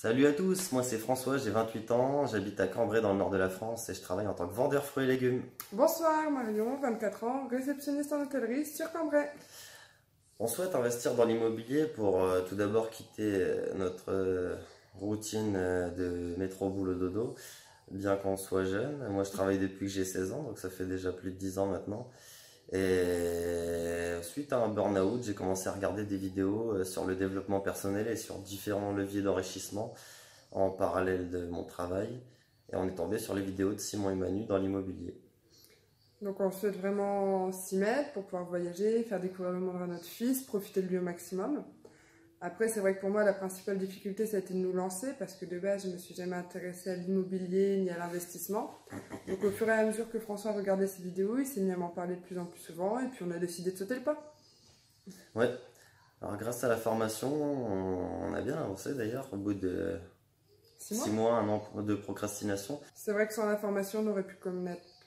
Salut à tous, moi c'est François, j'ai 28 ans, j'habite à Cambrai dans le nord de la France et je travaille en tant que vendeur fruits et légumes. Bonsoir Marion, 24 ans, réceptionniste en hôtellerie sur Cambrai. On souhaite investir dans l'immobilier pour tout d'abord quitter notre routine de métro boulot dodo, bien qu'on soit jeune. Moi je travaille depuis que j'ai 16 ans, donc ça fait déjà plus de 10 ans maintenant. Et suite à un burn-out, j'ai commencé à regarder des vidéos sur le développement personnel et sur différents leviers d'enrichissement en parallèle de mon travail. Et on est tombé sur les vidéos de Simon et Manu dans l'immobilier. Donc on souhaite vraiment s'y mettre pour pouvoir voyager, faire découvrir le monde à notre fils, profiter de lui au maximum. Après c'est vrai que pour moi la principale difficulté ça a été de nous lancer parce que de base je ne me suis jamais intéressée à l'immobilier ni à l'investissement. Donc au fur et à mesure que François regardait ses vidéos, il s'est mis à m'en parler de plus en plus souvent et puis on a décidé de sauter le pas. Ouais, alors grâce à la formation, on a bien avancé d'ailleurs au bout de 6 mois, un an de procrastination. C'est vrai que sans la formation on aurait pu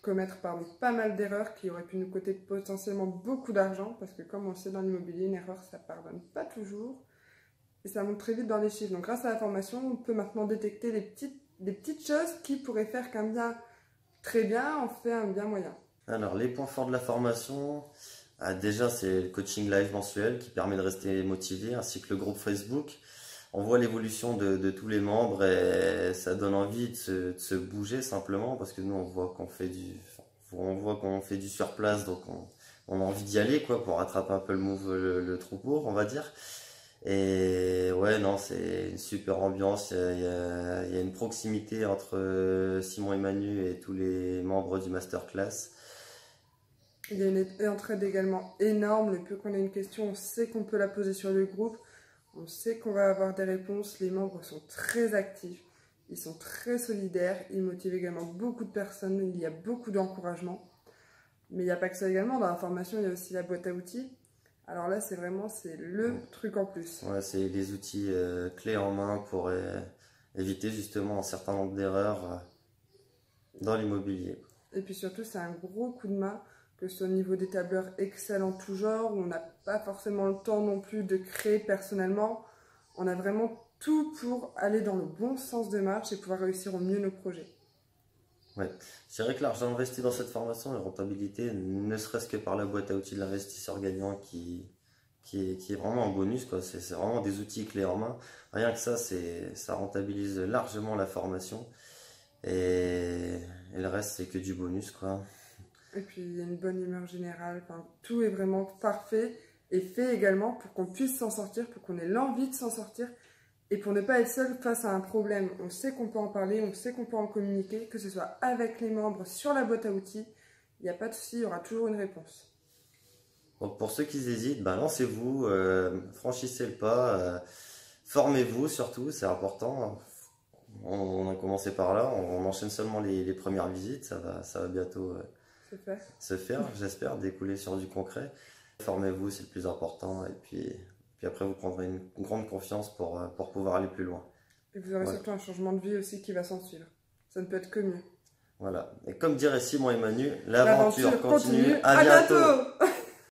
commettre pas mal d'erreurs qui auraient pu nous coûter potentiellement beaucoup d'argent parce que comme on le sait dans l'immobilier, une erreur ça pardonne pas toujours et ça monte très vite dans les chiffres. Donc grâce à la formation, on peut maintenant détecter les petites choses qui pourraient faire qu'un bien très bien en fait un bien moyen. Alors les points forts de la formation, déjà c'est le coaching live mensuel qui permet de rester motivé ainsi que le groupe Facebook. On voit l'évolution de tous les membres et ça donne envie de se bouger simplement parce que nous on voit qu'on fait du surplace, donc on a envie d'y aller quoi pour rattraper un peu le troupeau on va dire. Et ouais non c'est une super ambiance, il y a une proximité entre Simon et Manu et tous les membres du masterclass. Il y a une entraide également énorme, le peu qu'on ait une question, on sait qu'on peut la poser sur le groupe. On sait qu'on va avoir des réponses, les membres sont très actifs, ils sont très solidaires, ils motivent également beaucoup de personnes, il y a beaucoup d'encouragement. Mais il n'y a pas que ça également, dans la formation il y a aussi la boîte à outils. Alors là c'est le truc en plus. Ouais, c'est des outils clés en main pour éviter justement un certain nombre d'erreurs dans l'immobilier. Et puis surtout c'est un gros coup de main, que ce soit au niveau des tableurs Excel en tout genre, où on n'a pas forcément le temps non plus de créer personnellement. On a vraiment tout pour aller dans le bon sens de marche et pouvoir réussir au mieux nos projets. Ouais, c'est vrai que l'argent investi dans cette formation est rentabilité, ne serait-ce que par la boîte à outils de l'investisseur gagnant qui est vraiment un bonus, quoi. C'est vraiment des outils clés en main. Rien que ça rentabilise largement la formation et le reste c'est que du bonus, quoi. Et puis il y a une bonne humeur générale, enfin, tout est vraiment parfait et fait également pour qu'on puisse s'en sortir, pour qu'on ait l'envie de s'en sortir et pour ne pas être seul face à un problème. On sait qu'on peut en parler, on sait qu'on peut en communiquer, que ce soit avec les membres, sur la boîte à outils, il n'y a pas de souci, il y aura toujours une réponse. Donc pour ceux qui hésitent, ben lancez-vous, franchissez le pas, formez-vous surtout, c'est important. On a commencé par là, on enchaîne seulement les premières visites, ça va bientôt se faire, j'espère, découler sur du concret. Formez-vous, c'est le plus important, et puis après vous prendrez une grande confiance pour pouvoir aller plus loin. Et vous aurez surtout un changement de vie aussi qui va s'en suivre. Ça ne peut être que mieux. Voilà, et comme dirait Simon et Manu, l'aventure continue, à bientôt.